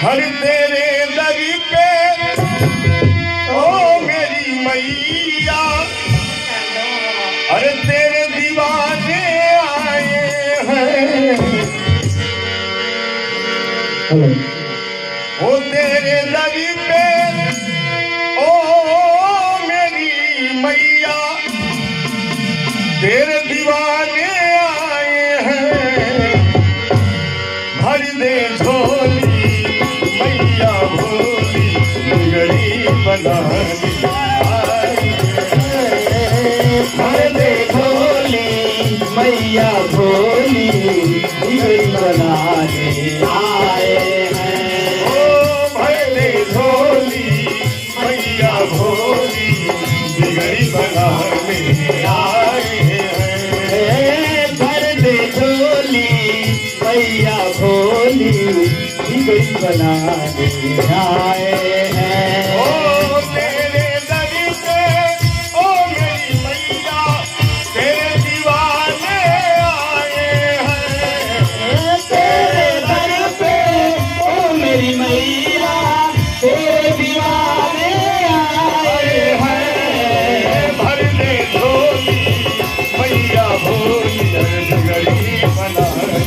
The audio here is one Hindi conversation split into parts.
हर तेरे दर पे ओ मेरी मैया, अरे तेरे दीवाने आए हैं। ओ तेरे दर पे ओ मेरी मैया, तेरे दीवाने आए हैं। भर दे झोली मैया भोली, गरीब बनाने आए हैं। भर दे झोली मैया भोली, गरीब बनाने आए हैं। ओ भर दे झोली मैया भोली, गरीब बनाने आए हैं। भर दे झोली मैया भोली, गरीब बनाने आए हैं। ओ तेरे दर पे ओ मेरी मैया, तेरे दीवाने आए हैं। तेरे दर पे ओ मेरी मैया, तेरे दीवाने आए हैं। भर दे झोली मैया भोली, गरीब बनाने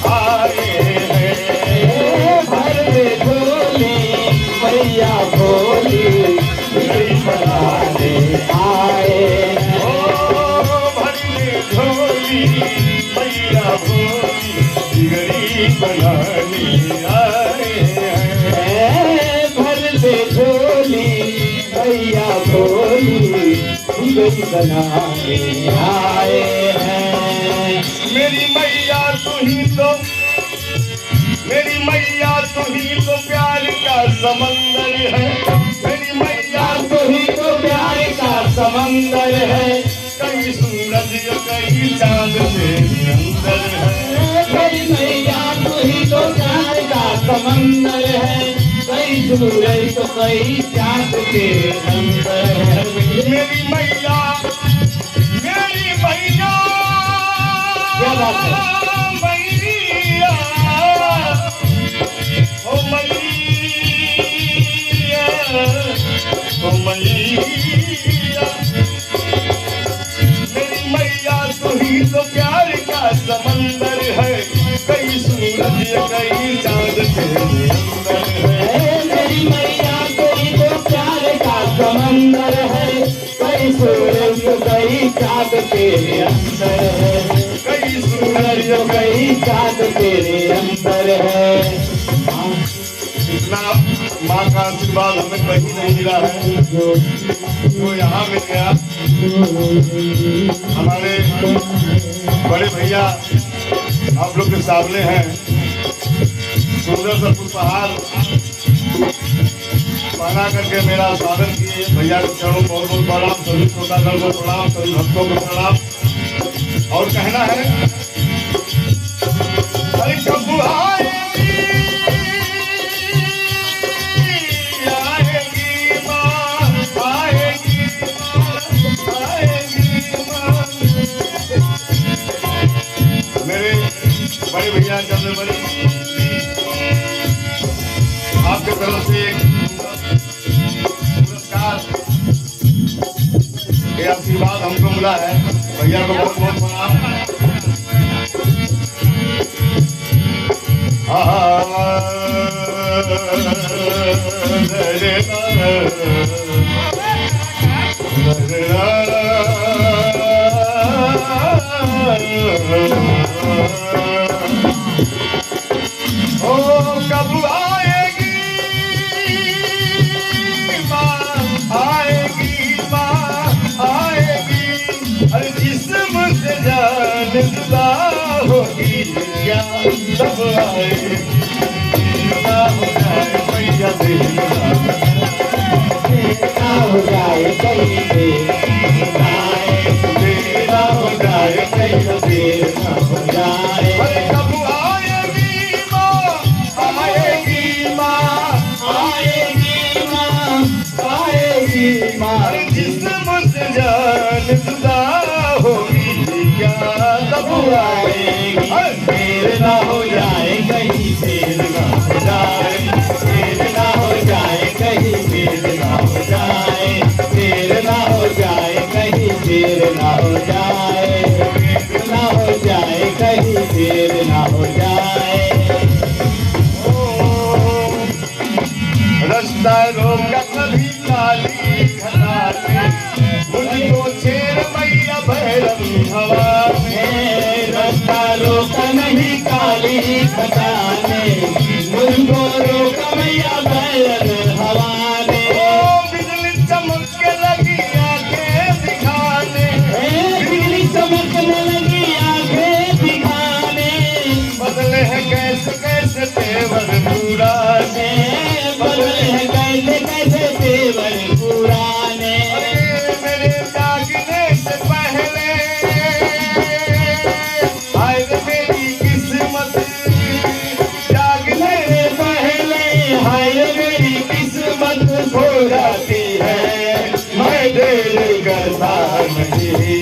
आए हैं। भर दे झोली मैया भोली, गरीब बनाने आए हैं। ओ भर दे झोली मैया भोली, गरीब बनाने आए हैं। भर दे झोली मैया भोली, गरीब बनाने आए हैं। मेरी मैया तू ही तो, मेरी मैया तू ही तो प्यार का समंदर है। मेरी मैया तो ही तो प्यार का समंदर है। कई सूरज कई चांद तेरे अंदर है। मेरी मैया तो ही तो प्यार का समंदर है। कई सूरज तो कई चांद तेरे अंदर है। मेरी मैया, मेरी मैया, क्या बात है? मैया, ओ मैया, ओ मैया, मेरी मैया तू ही तो प्यार का समंदर है। कई सूरज कई चांद तेरे अंदर है। मेरी मैया तो ही तो प्यार का समंदर है। कई सूरज तो कई चांद तेरे अंदर है। कई सूरज सूरज तो कई चांद तेरे अंदर है। इतना माँ का आशीर्वाद हमें कहीं नहीं मिला है जो यहाँ मिल गया। हमारे बड़े भैया आप लोग के सामने हैं, सुंदर सा उपहार पहना करके मेरा स्वागत किए। भैया के चरणों को बहुत बहुत प्रणाम, सभी श्रोतागण को प्रणाम, सभी भक्तों को प्रणाम। और कहना है, अरे कब आएगी आएगी माँ, आएगी माँ, आएगी माँ। मेरे बड़े भैया चंद्रमणि, आपके तरफ से एक पुरस्कार के आशीर्वाद हमको मिला है। भैया को बहुत बहुत प्रणाम। ओ कब आएगी माँ, आएगी माँ, आएगी। अरे जिस्म से जान जुदा होगी क्या, तब आएगी। जुदा हो जाए मैया बेटा हो जाए कहीं बेटा हो जाए कहीं बेटा हो जाए। अरे कब आएगी माँ, आएगी माँ, आएगी माँ, आएगी माँ। अरे जिस्म से जान जुदा होगी क्या, तब आएगी। देर ना हो जाए कहीं देर ना हो जाए। रही काली खटाने, मुझको रोक मैया बैलन हवा ने। ओ बिजली चमक लगी आंखें दिखाने, बिजली चमकने लगी आंखें दिखाने, बदले हैं कैसे कैसे तेवर पुराने, बदले हैं कैसे कैसे तेवर पुराने। अरे मेरे जागने से पहले हाय रे मेरी किस्मत, जागने से पहले हाय मेरी किस्मत खो जाती है, मैं देर करता नहीं,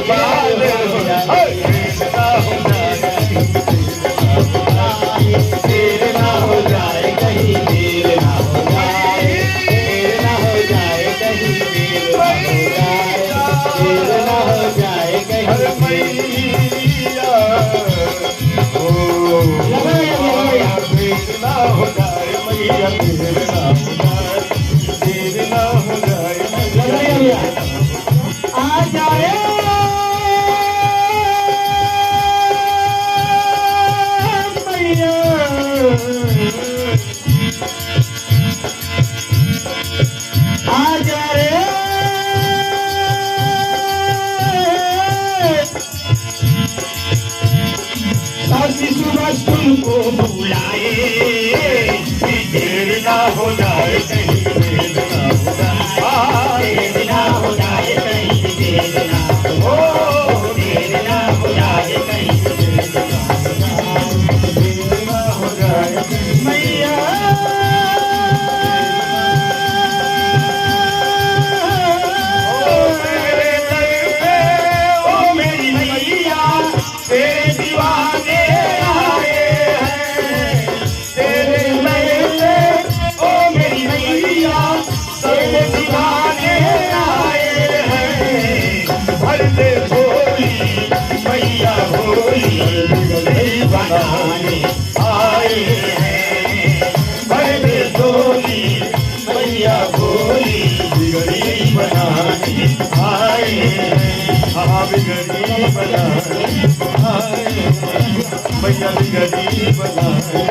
बाद हो जाए देर ना हो जाए कहीं, देर ना हो जाए, देर ना हो जाए कहीं, देर ना हो जाए कहीं। अरे मैया ओ देर ना हो जाए मैया, देर ना हो जाए, देर ना हो जाए मैया। आ जाए मैया, आ जाए साथी सुबह तुमको बुलाए, देर ना हो जाए कहीं, देर ना हो जाए, देर ना हो जाए कहीं, देर ना हो, देर ना हो जाए कहीं, देर ना हो जाए मैया मेरे दर पे ओ मेरी मैया, तेरे दीवाने आए हैं, तेरे दर पे ओ मेरी मैया, तेरे दीवाने आए हैं। भर दे भोली मैया भोली, दिल बनाने आए हैं, बड़े डोली मैया बोली, बिगड़ी बनाने आए हैं, हाँ बिगड़ी बनाने आए हैं, मैया बिगड़ी बनाने